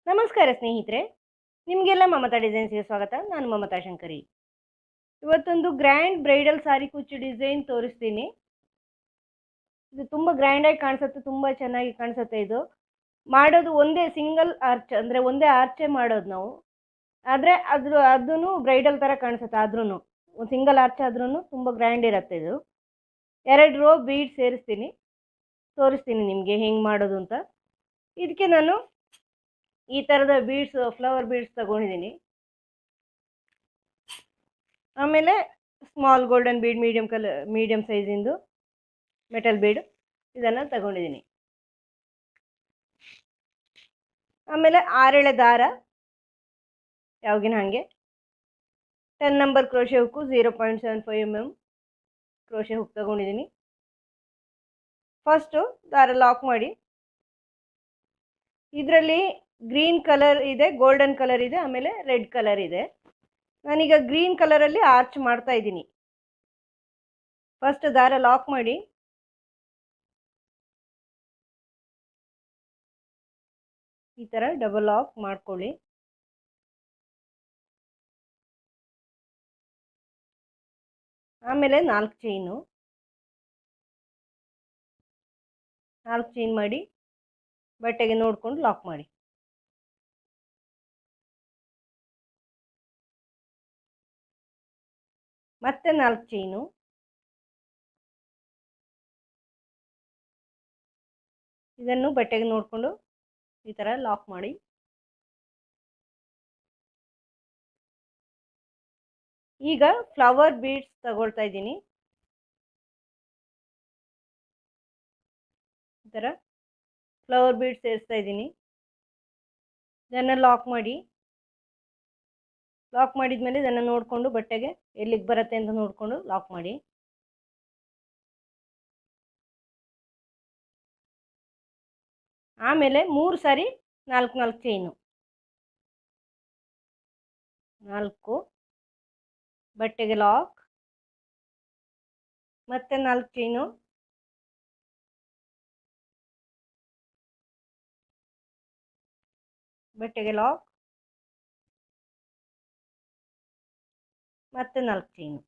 ನಮಸ್ಕಾರ ಸ್ನೇಹಿತರೆ, ನಿಮಗೆಲ್ಲ ಮಮತಾ ಡಿಸೈನ್ಸ್ಗೆ ಸ್ವಾಗತ. ನಾನು ಮಮತಾ ಶಂಕರಿ. ಇವತ್ತೊಂದು ಗ್ರ್ಯಾಂಡ್ ಬ್ರೈಡಲ್ ಸಾರಿ ಕುಚ್ಚು ಡಿಸೈನ್ ತೋರಿಸ್ತೀನಿ. ಇದು ತುಂಬ ಗ್ರ್ಯಾಂಡಾಗಿ ಕಾಣಿಸುತ್ತೆ, ತುಂಬ ಚೆನ್ನಾಗಿ ಕಾಣಿಸುತ್ತೆ. ಇದು ಮಾಡೋದು ಒಂದೇ ಸಿಂಗಲ್ ಆರ್ಚ್, ಅಂದರೆ ಒಂದೇ ಆರ್ಚೇ ಮಾಡೋದು ನಾವು. ಆದರೆ ಅದೂ ಬ್ರೈಡಲ್ ಥರ ಕಾಣಿಸುತ್ತೆ. ಆದ್ರೂ ಒಂದು ಸಿಂಗಲ್ ಆರ್ಚ್ ಆದ್ರೂ ತುಂಬ ಗ್ರ್ಯಾಂಡ್ ಇರುತ್ತೆ. ಇದು 2 ರೋ ಬೀಡ್ ಸೇರಿಸ್ತೀನಿ, ತೋರಿಸ್ತೀನಿ ನಿಮಗೆ ಹೆಂಗೆ ಮಾಡೋದು ಅಂತ. ಇದಕ್ಕೆ ನಾನು ಈ ಥರದ ಬೀಡ್ಸ್, ಫ್ಲವರ್ ಬೀಡ್ಸ್ ತಗೊಂಡಿದ್ದೀನಿ. ಆಮೇಲೆ ಸ್ಮಾಲ್ ಗೋಲ್ಡನ್ ಬೀಡ್, ಮೀಡಿಯಮ್ ಸೈಜಿಂದು ಮೆಟಲ್ ಬೀಡ್ ಇದನ್ನು ತಗೊಂಡಿದ್ದೀನಿ. ಆಮೇಲೆ 6 ಎಳೆ ದಾರ, ಯಾವಾಗಿನ ಹಾಗೆ 10 number crochet hook, 0.75 mm crochet hook ತಗೊಂಡಿದ್ದೀನಿ. ಫಸ್ಟು ದಾರ ಲಾಕ್ ಮಾಡಿ. ಇದರಲ್ಲಿ ಗ್ರೀನ್ ಕಲರ್ ಇದೆ, ಗೋಲ್ಡನ್ ಕಲರ್ ಇದೆ, ಆಮೇಲೆ ರೆಡ್ ಕಲರ್ ಇದೆ. ನಾನೀಗ ಗ್ರೀನ್ ಕಲರಲ್ಲಿ ಆರ್ಚ್ ಮಾಡ್ತಾ ಇದ್ದೀನಿ. ಫಸ್ಟ್ ದಾರ ಲಾಕ್ ಮಾಡಿ ಈ ಥರ ಡಬಲ್ ಲಾಕ್ ಮಾಡ್ಕೊಳ್ಳಿ. ಆಮೇಲೆ 4 ಚೈನ್ ಮಾಡಿ ಬಟ್ಟೆಗೆ ನೋಡ್ಕೊಂಡು ಲಾಕ್ ಮಾಡಿ. ಮತ್ತೆ 4 ಚೈನು, ಇದನ್ನು ಬಟ್ಟೆಗೆ ನೋಡಿಕೊಂಡು ಈ ಥರ ಲಾಕ್ ಮಾಡಿ. ಈಗ ಫ್ಲವರ್ ಬೀಡ್ಸ್ ತಗೊಳ್ತಾ ಇದ್ದೀನಿ. ಈ ಥರ ಫ್ಲವರ್ ಬೀಡ್ಸ್ ಸೇರಿಸ್ತಾ ಇದ್ದೀನಿ. ಇದನ್ನು ಲಾಕ್ ಮಾಡಿ. ಲಾಕ್ ಮಾಡಿದ್ಮೇಲೆ ಇದನ್ನು ನೋಡಿಕೊಂಡು ಬಟ್ಟೆಗೆ ಎಲ್ಲಿಗೆ ಬರುತ್ತೆ ಅಂತ ನೋಡಿಕೊಂಡು ಲಾಕ್ ಮಾಡಿ. ಆಮೇಲೆ 3 ಸಾರಿ 4 ಚೈನು, 4 ಬಟ್ಟೆಗೆ ಲಾಕ್, ಮತ್ತೆ 4 ಚೈನು, ಬಟ್ಟೆಗೆ ಲಾಕ್, ಮತ್ತೆ 4 ಚೈನು,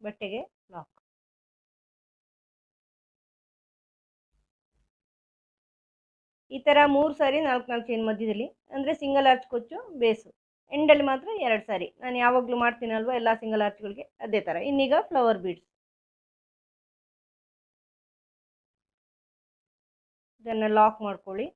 ಬಟ್ಟೆಗೆ ಲಾಕ್. ಈ ಥರ 3 ಸಾರಿ 4 ಚೈನ್ ಮಧ್ಯದಲ್ಲಿ, ಅಂದರೆ ಸಿಂಗಲ್ ಆರ್ಚ್ ಕೊಚ್ಚು ಬೇಸು. ಎಂಡಲ್ಲಿ ಮಾತ್ರ 2 ಸಾರಿ. ನಾನು ಯಾವಾಗಲೂ ಮಾಡ್ತೀನಲ್ವ ಎಲ್ಲ ಸಿಂಗಲ್ ಆರ್ಚ್ಗಳಿಗೆ, ಅದೇ ಥರ. ಇನ್ನೀಗ ಫ್ಲವರ್ ಬೀಡ್ಸ್, ಇದನ್ನು ಲಾಕ್ ಮಾಡ್ಕೊಳ್ಳಿ.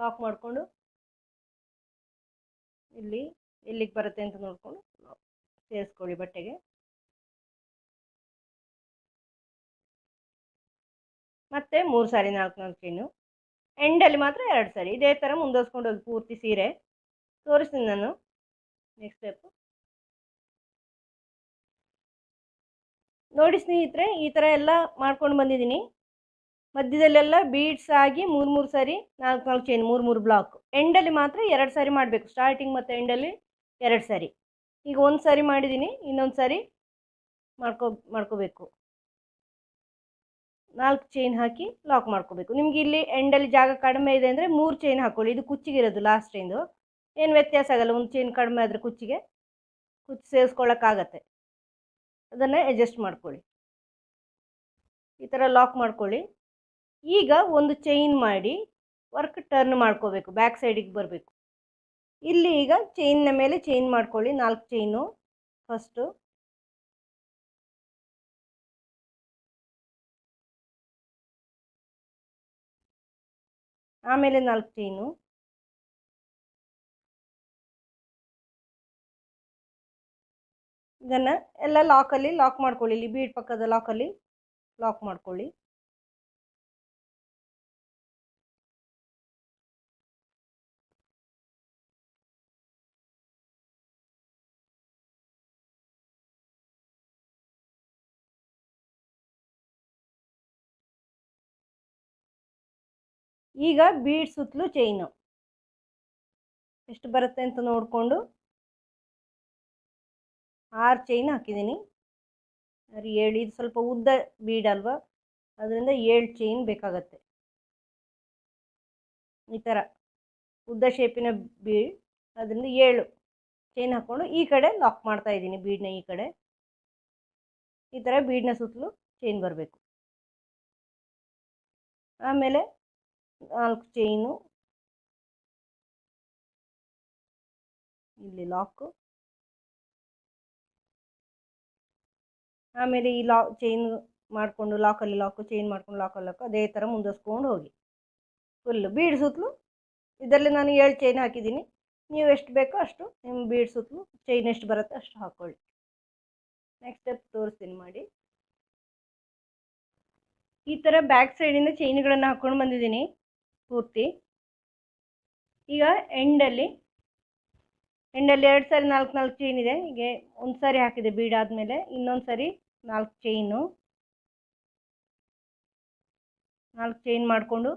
ಲಾಕ್ ಮಾಡಿಕೊಂಡು ಎಲ್ಲಿಗೆ ಬರುತ್ತೆ ಅಂತ ನೋಡಿಕೊಂಡು ಸೇರಿಸ್ಕೊಳ್ಳಿ ಬಟ್ಟೆಗೆ. ಮತ್ತೆ 3 ಸಾರಿ 4 ಚೈನು, ಎಂಡಲ್ಲಿ ಮಾತ್ರ 2 ಸಾರಿ. ಇದೇ ಥರ ಮುಂದುವರ್ಸ್ಕೊಂಡು ಹೋಗಿ ಪೂರ್ತಿ ಸೀರೆ ತೋರಿಸ್ತೀನಿ ನಾನು. ನೆಕ್ಸ್ಟ್ ಸ್ಟೆಪ್ ನೋಡಿ ಸ್ನೇಹಿತರೆ, ಈ ಥರ ಎಲ್ಲ ಮಾಡ್ಕೊಂಡು ಬಂದಿದ್ದೀನಿ. ಮಧ್ಯದಲ್ಲೆಲ್ಲ ಬೀಡ್ಸ್ ಆಗಿ 3 ಸಾರಿ 4 ಚೈನ್, 3 ಬ್ಲಾಕ್. ಎಂಡಲ್ಲಿ ಮಾತ್ರ 2 ಸಾರಿ ಮಾಡಬೇಕು. ಸ್ಟಾರ್ಟಿಂಗ್ ಮತ್ತು ಎಂಡಲ್ಲಿ 2 ಸಾರಿ. ಈಗ 1 ಸಾರಿ ಮಾಡಿದ್ದೀನಿ, ಇನ್ನೊಂದು ಸಾರಿ ಮಾಡ್ಕೋಬೇಕು. 4 ಚೈನ್ ಹಾಕಿ ಲಾಕ್ ಮಾಡ್ಕೋಬೇಕು. ನಿಮ್ಗೆ ಇಲ್ಲಿ ಎಂಡಲ್ಲಿ ಜಾಗ ಕಡಿಮೆ ಇದೆ ಅಂದರೆ 3 ಚೈನ್ ಹಾಕ್ಕೊಳ್ಳಿ. ಇದು ಕುಚ್ಚಿಗಿರೋದು ಲಾಸ್ಟ್ ಚೈನ್ದು, ಏನು ವ್ಯತ್ಯಾಸ ಆಗಲ್ಲ. 1 ಚೈನ್ ಕಡಿಮೆ ಆದರೆ ಕುಚ್ಚು ಸೇರಿಸ್ಕೊಳ್ಳೋಕ್ಕಾಗತ್ತೆ. ಅದನ್ನು ಅಡ್ಜಸ್ಟ್ ಮಾಡ್ಕೊಳ್ಳಿ. ಈ ಥರ ಲಾಕ್ ಮಾಡ್ಕೊಳ್ಳಿ. ಈಗ ಒಂದು ಚೈನ್ ಮಾಡಿ ವರ್ಕ್ ಟರ್ನ್ ಮಾಡ್ಕೋಬೇಕು, ಬ್ಯಾಕ್ ಸೈಡಿಗೆ ಬರಬೇಕು. ಇಲ್ಲಿ ಈಗ ಚೈನ್ನ ಮೇಲೆ ಚೈನ್ ಮಾಡ್ಕೊಳ್ಳಿ. 4 ಚೈನು ಫಸ್ಟು, ಆಮೇಲೆ 4 ಚೈನು, ಇದನ್ನು ಎಲ್ಲ ಲಾಕಲ್ಲಿ ಲಾಕ್ ಮಾಡ್ಕೊಳ್ಳಿ. ಇಲ್ಲಿ ಬೀಡ್ ಪಕ್ಕದ ಲಾಕಲ್ಲಿ ಲಾಕ್ ಮಾಡ್ಕೊಳ್ಳಿ. ಈಗ ಬೀಡ್ ಸುತ್ತಲೂ ಚೈನು ಎಷ್ಟು ಬರುತ್ತೆ ಅಂತ ನೋಡಿಕೊಂಡು 6 ಚೈನ್ ಹಾಕಿದ್ದೀನಿ. 7, ಇದು ಸ್ವಲ್ಪ ಉದ್ದ ಬೀಡ್ ಅಲ್ವಾ, ಅದರಿಂದ 7 ಚೈನ್ ಬೇಕಾಗತ್ತೆ. ಈ ಥರ ಉದ್ದ ಶೇಪಿನ ಬೀಡ್, ಅದರಿಂದ 7 ಚೈನ್ ಹಾಕ್ಕೊಂಡು ಈ ಕಡೆ ಲಾಕ್ ಮಾಡ್ತಾ ಇದ್ದೀನಿ. ಬೀಡ್ನ ಈ ಕಡೆ ಈ ಥರ ಬೀಡ್ನ ಸುತ್ತಲೂ ಚೈನ್ ಬರಬೇಕು. ಆಮೇಲೆ 4 ಚೈನು ಇಲ್ಲಿ ಲಾಕು. ಆಮೇಲೆ ಈ ಚೈನ್ ಮಾಡಿಕೊಂಡು ಲಾಕಲ್ಲಿ ಲಾಕು, ಚೈನ್ ಮಾಡ್ಕೊಂಡು ಲಾಕಲ್ಲಿ ಲಾಕು, ಅದೇ ಥರ ಮುಂದುವರ್ಸ್ಕೊಂಡು ಹೋಗಿ ಫುಲ್ಲು ಬೀಡ್ ಸುತ್ತಲೂ. ಇದರಲ್ಲಿ ನಾನು 7 ಚೈನ್ ಹಾಕಿದ್ದೀನಿ. ನೀವು ಎಷ್ಟು ಬೇಕೋ ಅಷ್ಟು ನಿಮ್ಮ ಬೀಡ್ ಸುತ್ತಲೂ ಚೈನ್ ಎಷ್ಟು ಬರುತ್ತೆ ಅಷ್ಟು ಹಾಕ್ಕೊಳ್ಳಿ. ನೆಕ್ಸ್ಟ್ ಸ್ಟೆಪ್ ತೋರಿಸ್ತೀನಿ ಮಾಡಿ. ಈ ಥರ ಬ್ಯಾಕ್ ಸೈಡಿಂದ ಚೈನ್ಗಳನ್ನು ಹಾಕ್ಕೊಂಡು ಬಂದಿದ್ದೀನಿ ಪೂರ್ತಿ. ಈಗ ಎಂಡಲ್ಲಿ 2 ಸಾರಿ 4 ಚೈನ್ ಇದೆ. ಹೀಗೆ ಒಂದು ಸಾರಿ ಹಾಕಿದೆ ಬೀಡ್ ಆದಮೇಲೆ ಇನ್ನೊಂದು ಸಾರಿ 4 ಚೈನ್ ಮಾಡಿಕೊಂಡು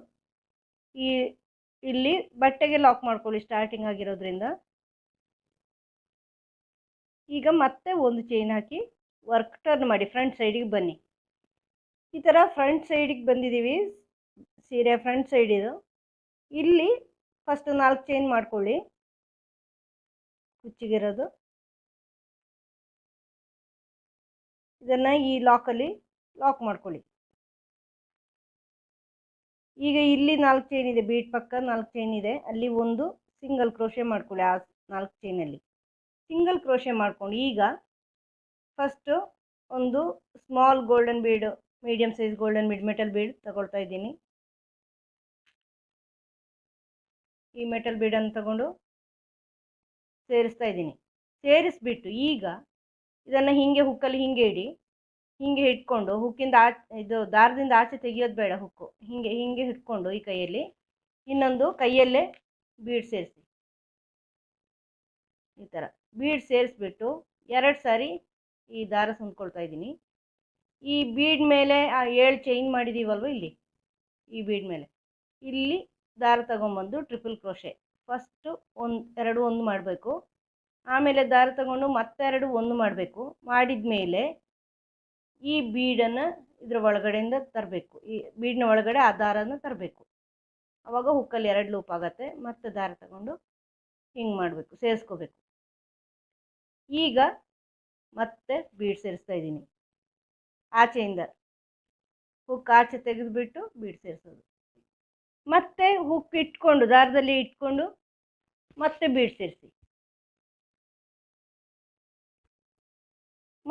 ಇಲ್ಲಿ ಬಟ್ಟೆಗೆ ಲಾಕ್ ಮಾಡ್ಕೊಳ್ಳಿ ಸ್ಟಾರ್ಟಿಂಗ್ ಆಗಿರೋದ್ರಿಂದ. ಈಗ ಮತ್ತೆ ಒಂದು ಚೈನ್ ಹಾಕಿ ವರ್ಕ್ ಟರ್ನ್ ಮಾಡಿ ಫ್ರಂಟ್ ಸೈಡಿಗೆ ಬನ್ನಿ. ಈ ಥರ ಫ್ರಂಟ್ ಸೈಡಿಗೆ ಬಂದಿದ್ದೀವಿ. ಸೀರೆ ಫ್ರಂಟ್ ಸೈಡ್ ಇದು. ಇಲ್ಲಿ ಫಸ್ಟ್ 4 ಚೈನ್ ಮಾಡ್ಕೊಳ್ಳಿ ಕುಚ್ಚಿಗಿರೋದು. ಇದನ್ನು ಈ ಲಾಕಲ್ಲಿ ಲಾಕ್ ಮಾಡ್ಕೊಳ್ಳಿ. ಈಗ ಇಲ್ಲಿ 4 ಚೈನ್ ಇದೆ, ಬೀಟ್ ಪಕ್ಕ 4 ಚೈನ್ ಇದೆ, ಅಲ್ಲಿ ಒಂದು ಸಿಂಗಲ್ ಕ್ರೋಶೆ ಮಾಡ್ಕೊಳ್ಳಿ. ಆ 4 ಚೈನಲ್ಲಿ ಸಿಂಗಲ್ ಕ್ರೋಶೆ ಮಾಡ್ಕೊಂಡು ಈಗ ಫಸ್ಟು ಒಂದು small golden bead, medium size golden bead, metal bead ತಗೊಳ್ತಾ ಇದ್ದೀನಿ. ಈ ಮೆಟಲ್ ಬೀಡನ್ನು ತಗೊಂಡು ಸೇರಿಸ್ತಾ ಇದ್ದೀನಿ. ಸೇರಿಸ್ಬಿಟ್ಟು ಈಗ ಇದನ್ನು ಹೀಗೆ ಹುಕ್ಕಲ್ಲಿ ಹೀಗೆ ಇಡಿ. ಹೀಗೆ ಇಟ್ಕೊಂಡು ಹುಕ್ಕಿಂದ ಇದು ದಾರದಿಂದ ಆಚೆ ತೆಗಿಯೋದು ಬೇಡ. ಹುಕ್ಕು ಹೀಗೆ ಇಟ್ಕೊಂಡು ಈ ಕೈಯಲ್ಲಿ ಇನ್ನೊಂದು ಕೈಯಲ್ಲೇ ಬೀಡ್ ಸೇರಿಸಿ. ಈ ಥರ ಬೀಡ್ ಸೇರಿಸ್ಬಿಟ್ಟು 2 ಸಾರಿ ಈ ದಾರ ಸುಂದ್ಕೊಳ್ತಾ ಇದ್ದೀನಿ. ಈ ಬೀಡ್ ಮೇಲೆ 7 ಚೈನ್ ಮಾಡಿದ್ದೀವಲ್ವ, ಇಲ್ಲಿ ಈ ಬೀಡ್ ಮೇಲೆ ಇಲ್ಲಿ ದಾರ ತಗೊಂಬಂದು ಟ್ರಿಪಲ್ ಕ್ರೋಶೆ ಫಸ್ಟು 1 ಮಾಡಬೇಕು. ಆಮೇಲೆ ದಾರ ತಗೊಂಡು ಮತ್ತೆ 1 ಮಾಡಬೇಕು. ಮಾಡಿದ ಮೇಲೆ ಈ ಬೀಡನ್ನು ಇದರ ಒಳಗಡೆಯಿಂದ ತರಬೇಕು. ಈ ಬೀಡ್ನ ಒಳಗಡೆ ಆ ದಾರನ ತರಬೇಕು. ಆವಾಗ ಹುಕ್ಕಲ್ಲಿ 2 ಲೂಪ್ ಆಗುತ್ತೆ. ಮತ್ತೆ ದಾರ ತಗೊಂಡು ಹಿಂಗೆ ಮಾಡಬೇಕು, ಸೇರಿಸ್ಕೋಬೇಕು. ಈಗ ಮತ್ತೆ ಬೀಡ್ ಸೇರಿಸ್ತಾ ಇದ್ದೀನಿ. ಆಚೆಯಿಂದ ಹುಕ್ ಆಚೆ ತೆಗೆದುಬಿಟ್ಟು ಬೀಡ್ ಸೇರಿಸೋದು. ಮತ್ತೆ ಹುಕ್ ಇಟ್ಕೊಂಡು ದಾರದಲ್ಲಿ ಇಟ್ಕೊಂಡು ಮತ್ತೆ ಬೀಡ್ ಸೇರಿಸಿ.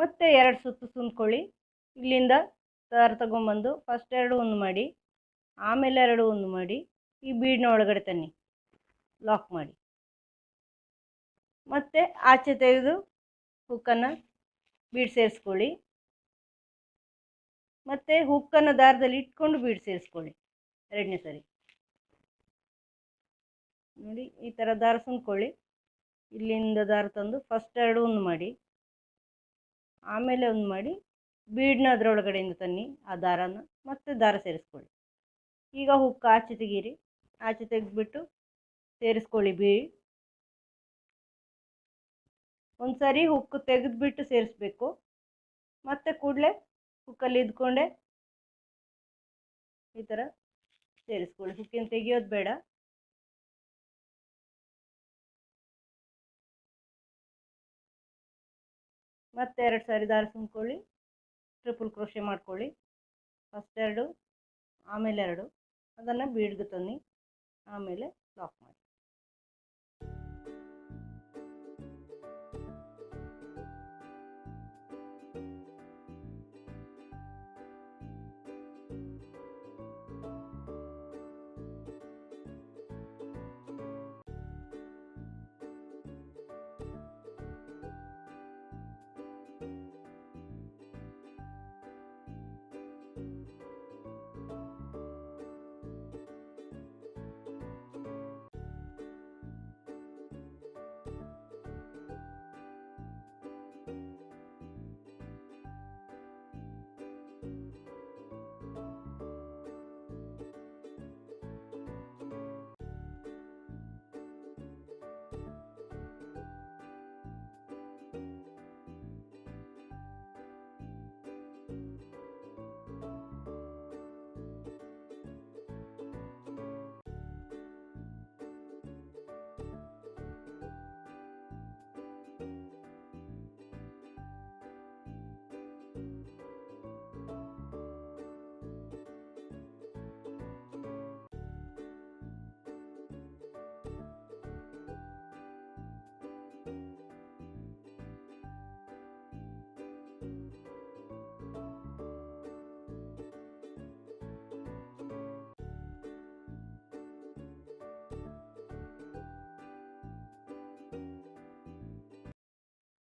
ಮತ್ತೆ 2 ಸುತ್ತು ಸುಂದ್ಕೊಳ್ಳಿ. ಇಲ್ಲಿಂದ ದಾರ ತಗೊಂಬಂದು ಫಸ್ಟ್ 1 ಮಾಡಿ, ಆಮೇಲೆ 1 ಮಾಡಿ ಈ ಬೀಡ್ನ ಒಳಗಡೆ ತನ್ನಿ, ಲಾಕ್ ಮಾಡಿ. ಮತ್ತೆ ಆಚೆ ತೆಗೆದು ಹುಕ್ಕನ್ನು ಬೀಡ್ ಸೇರಿಸ್ಕೊಳ್ಳಿ. ಮತ್ತು ಹುಕ್ಕನ್ನು ದಾರದಲ್ಲಿ ಇಟ್ಕೊಂಡು ಬೀಡ್ ಸೇರಿಸ್ಕೊಳ್ಳಿ 2ನೇ ಸರಿ. ನೋಡಿ ಈ ಥರ ದಾರ ಸುಂದ್ಕೊಳ್ಳಿ. ಇಲ್ಲಿಂದ ದಾರ ತಂದು ಫಸ್ಟ್ 1 ಮಾಡಿ, ಆಮೇಲೆ 1 ಮಾಡಿ ಬೀಡ್ನ ಅದರೊಳಗಡೆಯಿಂದ ತನ್ನಿ ಆ ದಾರನ, ಮತ್ತೆ ದಾರ ಸೇರಿಸ್ಕೊಳ್ಳಿ. ಈಗ ಹುಕ್ಕ ಆಚೆ ತೆಗೀರಿ. ಆಚೆ ತೆಗೆದ್ಬಿಟ್ಟು ಸೇರಿಸ್ಕೊಳ್ಳಿ ಬೀಡ್. ಒಂದು ಸಾರಿ ಹುಕ್ಕು ತೆಗೆದುಬಿಟ್ಟು ಸೇರಿಸ್ಬೇಕು. ಮತ್ತೆ ಕೂಡಲೇ ಹುಕ್ಕಲ್ಲಿ ಇದ್ಕೊಂಡೆ ಈ ಥರ ಸೇರಿಸ್ಕೊಳ್ಳಿ. ಹುಕ್ಕಿನ ತೆಗಿಯೋದು ಬೇಡ. ಮತ್ತೆ 2 ಸಾರಿ ದಾರ ಸುಂದ್ಕೊಳ್ಳಿ, ಟ್ರಿಪಲ್ ಕ್ರೋಶೆ ಮಾಡ್ಕೊಳ್ಳಿ. ಫಸ್ಟ್ 2, ಆಮೇಲೆ 2, ಅದನ್ನು ಬೀಡ್ಗೆ ತನ್ನಿ, ಆಮೇಲೆ ಲಾಕ್ ಮಾಡಿ.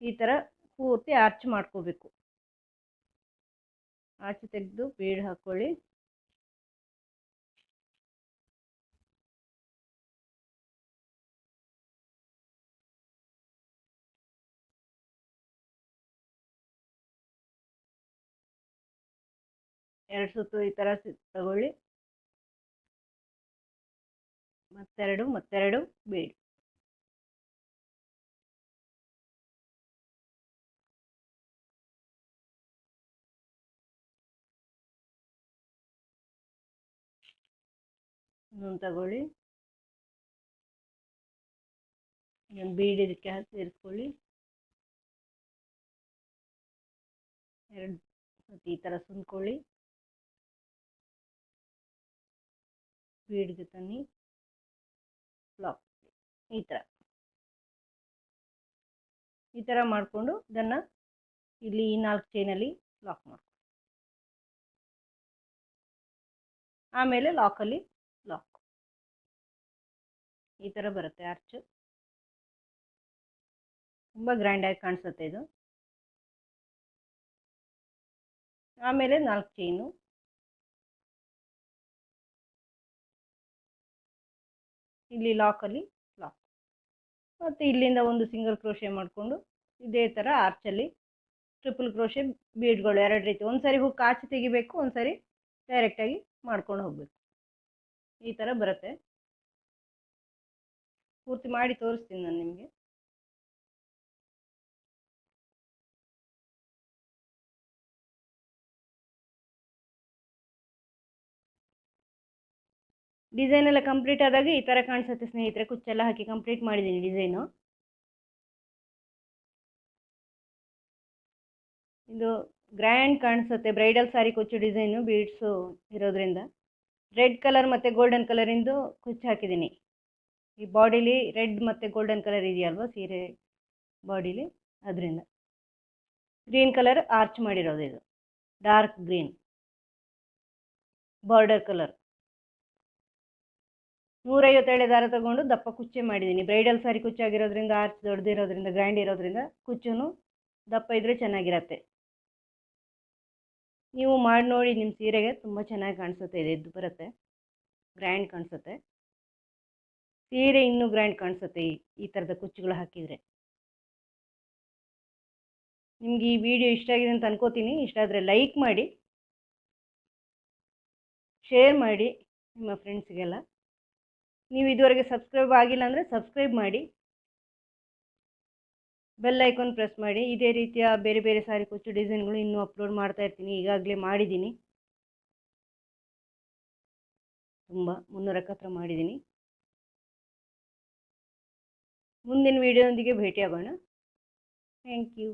ಈ ಥರ ಪೂರ್ತಿ ಆರ್ಚ್ ಮಾಡ್ಕೋಬೇಕು. ಆರ್ಚ್ ತೆಗೆದು ಬೀಡ್ ಹಾಕ್ಕೊಳ್ಳಿ. ಎರಡು ಸುತ್ತು ಈ ಥರ ತಗೊಳ್ಳಿ. ಮತ್ತೆರಡು ಬೀಡ್. ಇನ್ನೊಂದು ತಗೊಳ್ಳಿ. ಇನ್ನೊಂದು ಬೀಡ್ ಇದಕ್ಕೆ ಸೇರಿಸ್ಕೊಳ್ಳಿ. ಎರಡು ಈ ಥರ ಸುಂದ್ಕೊಳ್ಳಿ. ಬೀಡ್ಗೆ ತನ್ನಿ, ಲಾಕ್. ಈ ಥರ ಮಾಡಿಕೊಂಡು ಇದನ್ನು ಇಲ್ಲಿ ಈ 4 ಚೈನಲ್ಲಿ ಲಾಕ್ ಮಾಡಿ. ಆಮೇಲೆ ಲಾಕಲ್ಲಿ ಲಾಕ್. ಈ ಥರ ಬರುತ್ತೆ ಆರ್ಚ್. ತುಂಬ ಗ್ರ್ಯಾಂಡಾಗಿ ಕಾಣಿಸುತ್ತೆ ಇದು. ಆಮೇಲೆ 4 ಚೈನು. ಇಲ್ಲಿ ಲಾಕಲ್ಲಿ ಲಾಕ್. ಮತ್ತು ಇಲ್ಲಿಂದ ಒಂದು ಸಿಂಗಲ್ ಕ್ರೋಶೆ ಮಾಡಿಕೊಂಡು ಇದೇ ಥರ ಆರ್ಚಲ್ಲಿ ಟ್ರಿಪಲ್ ಕ್ರೋಶೆ ಬೀಡ್ಗಳು 2 ರೀತಿ. ಒಂದು ಸರಿ ಹುಕ್ ಆಚೆ ತೆಗಿಬೇಕು, ಒಂದು ಸರಿ ಡೈರೆಕ್ಟಾಗಿ ಮಾಡ್ಕೊಂಡು ಹೋಗಬೇಕು. ಈ ಥರ ಬರುತ್ತೆ. ಪೂರ್ತಿ ಮಾಡಿ ತೋರಿಸ್ತೀನಿ ನಾನು ನಿಮಗೆ. ಡಿಸೈನ್ ಎಲ್ಲ ಕಂಪ್ಲೀಟ್ ಆದಾಗ ಈ ಥರ ಕಾಣಿಸುತ್ತೆ ಸ್ನೇಹಿತರೆ. ಕುಚ್ಚೆಲ್ಲ ಹಾಕಿ ಕಂಪ್ಲೀಟ್ ಮಾಡಿದ್ದೀನಿ ಡಿಸೈನು. ಇದು ಗ್ರ್ಯಾಂಡ್ ಕಾಣಿಸುತ್ತೆ. ಬ್ರೈಡಲ್ ಸಾರಿ ಕುಚ್ಚು ಡಿಸೈನು ಬೀಡ್ಸು ಇರೋದ್ರಿಂದ ರೆಡ್ ಕಲರ್ ಮತ್ತು ಗೋಲ್ಡನ್ ಕಲರಿಂದು ಕುಚ್ಚು ಹಾಕಿದ್ದೀನಿ. ಈ ಬಾಡಿಲಿ ರೆಡ್ ಮತ್ತು ಗೋಲ್ಡನ್ ಕಲರ್ ಇದೆಯಲ್ವ ಸೀರೆ ಬಾಡಿಲಿ, ಅದರಿಂದ ಗ್ರೀನ್ ಕಲರ್ ಆರ್ಚ್ ಮಾಡಿರೋದು. ಇದು ಡಾರ್ಕ್ ಗ್ರೀನ್ ಬಾರ್ಡರ್ ಕಲರ್. 150 ದಾರ ತಗೊಂಡು ದಪ್ಪ ಕುಚ್ಚೆ ಮಾಡಿದ್ದೀನಿ. ಬ್ರೈಡಲ್ ಸಾರಿ ಕುಚ್ಚಾಗಿರೋದ್ರಿಂದ, ಆರ್ಚ್ ದೊಡ್ಡದಿರೋದ್ರಿಂದ, ಗ್ರ್ಯಾಂಡ್ ಇರೋದ್ರಿಂದ ಕುಚ್ಚು ದಪ್ಪ ಇದ್ದರೆ ಚೆನ್ನಾಗಿರತ್ತೆ. ನೀವು ಮಾಡಿ ನೋಡಿ, ನಿಮ್ಮ ಸೀರೆಗೆ ತುಂಬ ಚೆನ್ನಾಗಿ ಕಾಣಿಸುತ್ತೆ. ಇದು ಎದ್ದು ಬರುತ್ತೆ, ಗ್ರ್ಯಾಂಡ್ ಕಾಣಿಸುತ್ತೆ. ಸೀರೆ ಇನ್ನೂ ಗ್ರ್ಯಾಂಡ್ ಕಾಣಿಸುತ್ತೆ ಈ ಥರದ ಕುಚ್ಚುಗಳು ಹಾಕಿದರೆ. ನಿಮ್ಗೆ ಈ ವಿಡಿಯೋ ಇಷ್ಟ ಆಗಿದೆ ಅಂತ ಅನ್ಕೋತೀನಿ. ಇಷ್ಟ ಆದರೆ ಲೈಕ್ ಮಾಡಿ, ಶೇರ್ ಮಾಡಿ ನಿಮ್ಮ ಫ್ರೆಂಡ್ಸ್ಗೆಲ್ಲ. ನೀವು ಇದುವರೆಗೆ ಸಬ್ಸ್ಕ್ರೈಬ್ ಆಗಿಲ್ಲ ಅಂದರೆ ಸಬ್ಸ್ಕ್ರೈಬ್ ಮಾಡಿ, ಬೆಲ್ ಐಕಾನ್ ಪ್ರೆಸ್ ಮಾಡಿ. ಇದೇ ರೀತಿಯ ಬೇರೆ ಬೇರೆ ಸಾರಿ ಕುಚ್ಚು ಡಿಸೈನ್ಗಳು ಇನ್ನೂ ಅಪ್ಲೋಡ್ ಮಾಡ್ತಾ ಇರ್ತೀನಿ. ಈಗಾಗಲೇ ಮಾಡಿದ್ದೀನಿ, ತುಂಬ 300ಕ್ಕೆ ಹತ್ರ ಮಾಡಿದ್ದೀನಿ. ಮುಂದಿನ ವಿಡಿಯೋದೊಂದಿಗೆ ಭೇಟಿಯಾಗೋಣ. Thank you.